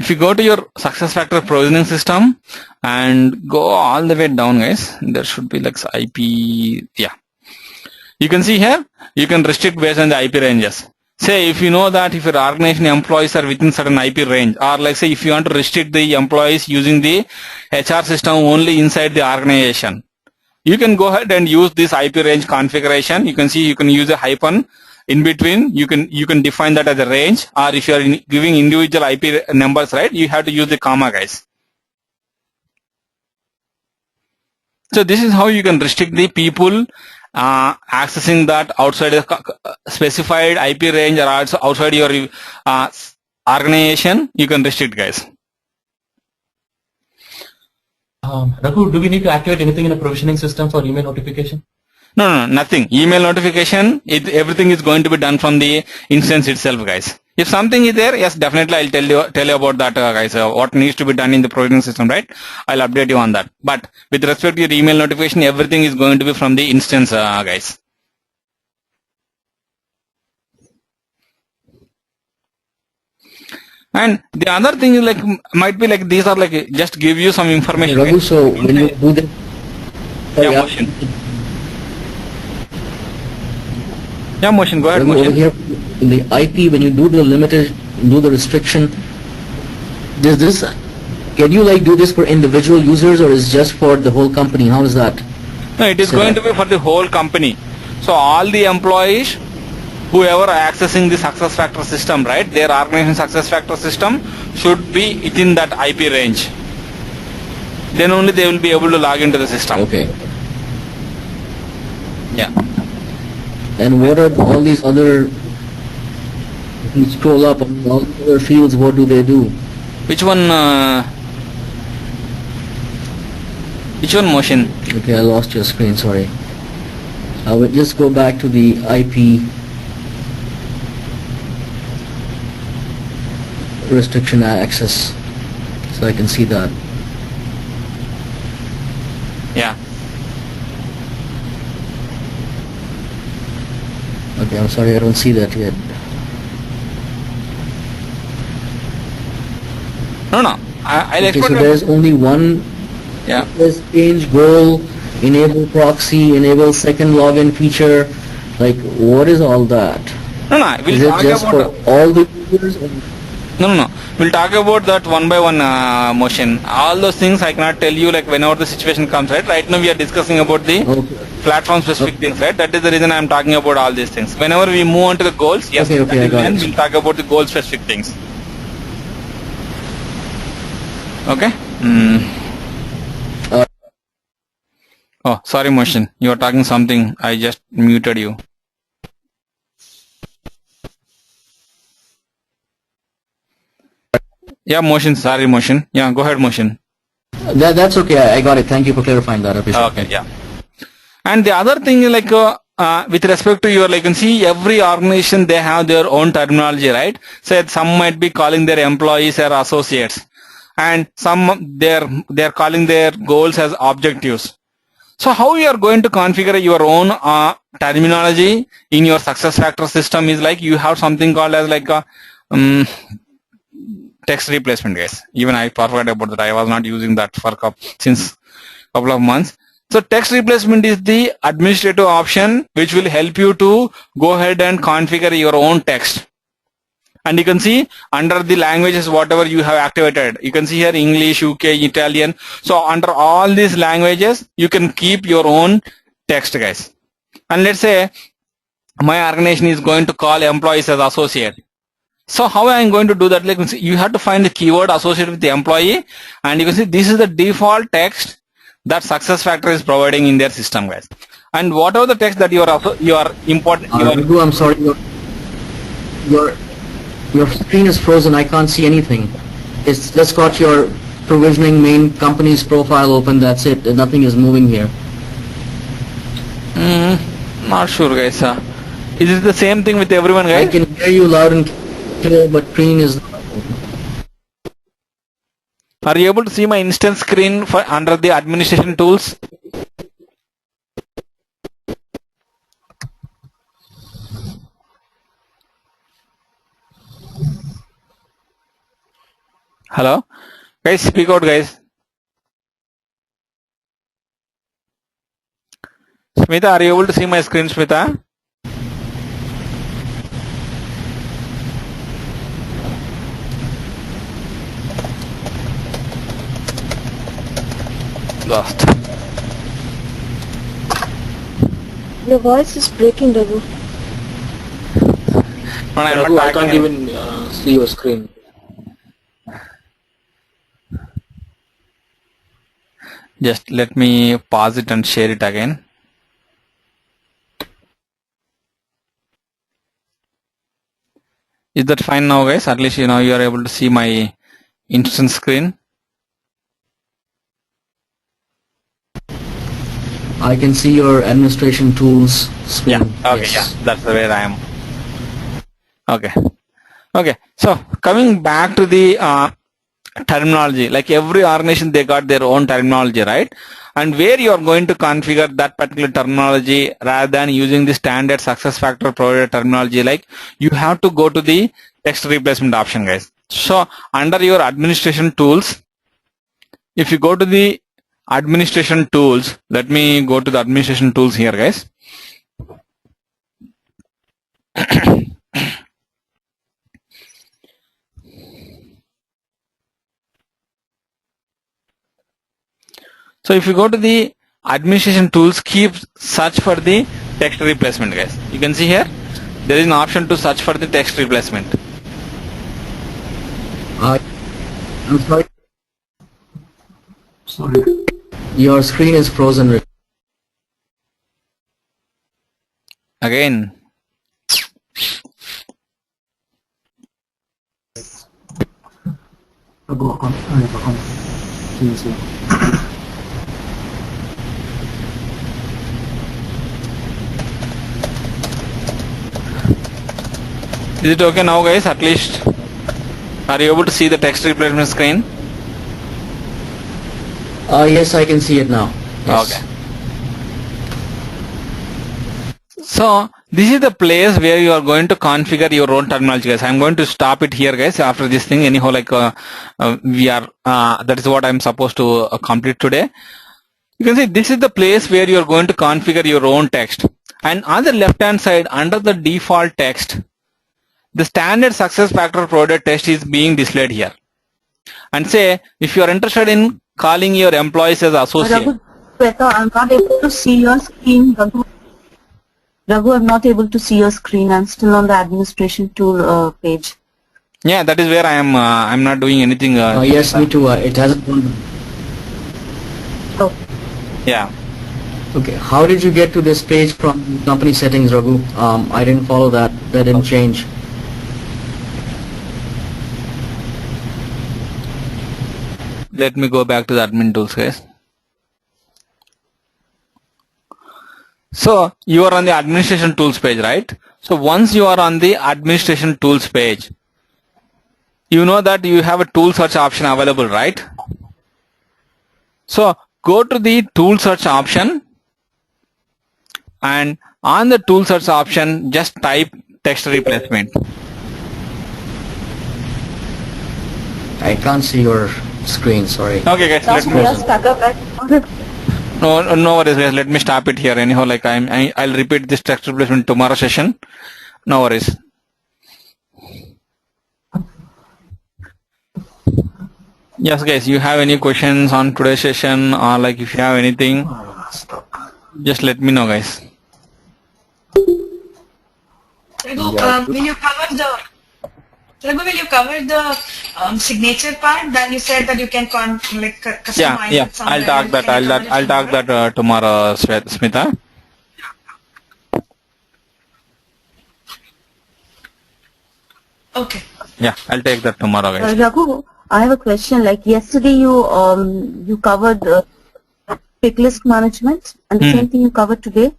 If you go to your SuccessFactors provisioning system and go all the way down, guys, there should be like IP. Yeah, you can see here, you can restrict based on the IP ranges. Say if you know that if your organization employees are within certain IP range, or like say if you want to restrict the employees using the HR system only inside the organization, you can go ahead and use this IP range configuration. You can see you can use a hyphen in between. You can define that as a range, or if you are giving individual IP numbers, right, you have to use the comma, guys. So this is how you can restrict the people accessing that outside a specified IP range or also outside your organization. You can restrict, guys. Raghu, do we need to activate anything in a provisioning system for email notification? No, nothing. Email notification, everything is going to be done from the instance itself, guys. If something is there, yes, definitely I'll tell you about that, guys. What needs to be done in the provisioning system, right? I'll update you on that. But with respect to your email notification, everything is going to be from the instance, guys. And the other thing is like might be like these are like just give you some information. Raghu, so when you do the motion. Yeah, motion. Go ahead, Raghu, motion. over here in the IP, when you do the restriction, does this, can you like do this for individual users or is just for the whole company? How is that? No, it is going to be for the whole company. So all the employees, whoever accessing the SuccessFactors system, right, their organization SuccessFactors system should be within that IP range. Then only they will be able to log into the system. Okay. Yeah. And what are all these other, if you scroll up on all the other fields, what do they do? Which one motion? Okay, I lost your screen, sorry. I will just go back to the IP restriction access so I can see that. Yeah. Okay, I'm sorry, I don't see that yet. No. I'll Okay, explain. so there's only one. Yeah. There's change goal, enable proxy, enable second login feature. Like, what is all that? No. We'll Is it talk just about for all the users? Or? No. We'll talk about that one by one motion. All those things I cannot tell you like whenever the situation comes, right? Right now we are discussing about the platform specific things, right? That is the reason I'm talking about all these things. Whenever we move on to the goals, yes, Okay, I got it. we'll talk about the goal specific things. Okay? Oh, sorry, motion. You are talking something. I just muted you. Yeah, motion. Sorry, motion. Yeah, go ahead, motion. That's okay. I got it. Thank you for clarifying that. Okay, yeah. And the other thing is like with respect to your, like you can see every organization, they have their own terminology, right? So some might be calling their employees or associates, and some they're calling their goals as objectives. So how you are going to configure your own terminology in your SuccessFactors system is like you have something called as like a text replacement, guys. Even I forgot about that. I was not using that for since couple of months. So text replacement is the administrative option which will help you to go ahead and configure your own text. And you can see under the languages whatever you have activated, you can see here English, UK, Italian. So under all these languages you can keep your own text, guys. And let's say my organization is going to call employees as associate. So how I am going to do that? Like you have to find the keyword associated with the employee, and you can see this is the default text that SuccessFactors is providing in their system, guys. And whatever the text that you are importing. Raghu, I'm sorry, your screen is frozen. I can't see anything. It's just got your provisioning main company's profile open. That's it. Nothing is moving here. Not sure, guys. Is it the same thing with everyone, guys? I can hear you loud and clear, but screen is. Are you able to see my instance screen for under the administration tools? Hello? Guys, speak out, guys. Smita, are you able to see my screen, Smita? Lost. Your voice is breaking, Raghu. No, I'm Raghu, not I can't tracking even see your screen. Just let me pause it and share it again. Is that fine now, guys? At least you are able to see my instant screen. I can see your administration tools screen. Yeah. Okay. Yes. Yeah. That's where I am. Okay. Okay. So coming back to the terminology, like every organization, they got their own terminology, right? And where you are going to configure that particular terminology rather than using the standard success factor provided terminology, like you have to go to the text replacement option, guys. So under your administration tools, if you go to the administration tools, let me go to the administration tools here, guys. So if you go to the administration tools, keep search for the text replacement, guys. You can see here there is an option to search for the text replacement. I'm sorry. Sorry. Your screen is frozen. Again, is it okay now, guys? At least are you able to see the text replacement screen? Yes, I can see it now. Yes. Okay. So this is the place where you are going to configure your own terminology, guys. I'm going to stop it here, guys, after this thing. Anyhow, like we are that is what I'm supposed to complete today. You can see this is the place where you are going to configure your own text, and on the left hand side under the default text, the standard success factor provided text is being displayed here. And say if you are interested in calling your employees as associate. Raghu, Shweta, I'm not able to see your screen. Raghu, I'm not able to see your screen. I'm still on the administration tool page. Yeah, that is where I am. I'm not doing anything. Yes, me too. It hasn't gone. Oh, Yeah. Okay. How did you get to this page from company settings, Raghu? I didn't follow that. That didn't change. Let me go back to the admin tools, guys. So you are on the administration tools page, right? So once you are on the administration tools page, you know that you have a tool search option available, right? So go to the tool search option, and on the tool search option, just type text replacement. I can't see your screen. Sorry. Okay, guys. Let me. just stuck up at No worries, guys. Let me stop it here. Anyhow, like I'll repeat this text replacement tomorrow session. No worries. Yes, guys. You have any questions on today's session, or like if you have anything, just let me know, guys. Raghu, will you cover the signature part? Then you said that you can customize Yeah. it somewhere. I'll talk that. I'll talk that tomorrow, Smita. Okay. Yeah, I'll take that tomorrow, guys. Raghu, I have a question. Like yesterday, you covered Picklist management, and the same thing you covered today.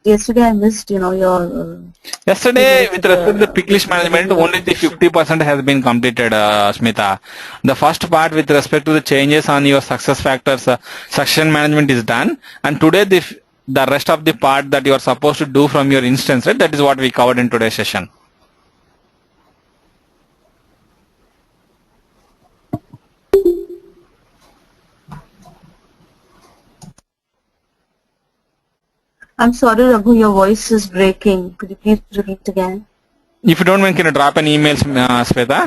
Yesterday, I missed, your. Yesterday, with respect to the Picklist management, only the 50% has been completed, Smita. The first part with respect to the changes on your success factors, section management is done. And today, the rest of the part that you are supposed to do from your instance, right? That is what we covered in today's session. I'm sorry, Raghu, your voice is breaking. Could you please repeat again? If you don't mind, can you drop an email, Sweta?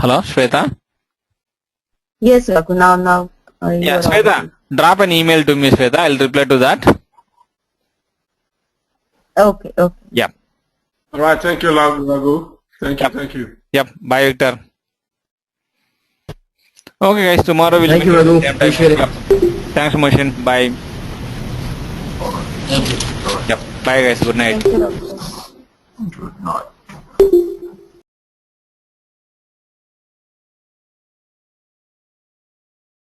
Hello, Sweta? Yes, Raghu, now. You Yeah, are Sweta, audible. drop an email to me, Sweta. I'll reply to that. Okay. Yeah. All right. Thank you, Raghu. Thank you. Yep. Bye, Victor. Okay, guys. Tomorrow we'll Thank meet you, at the Raghu. same time. Appreciate it. Yep. Thanks, Mohsin. Bye. Thank you. Yep. Bye, guys. Good night. Thank you, Raghu. Good night.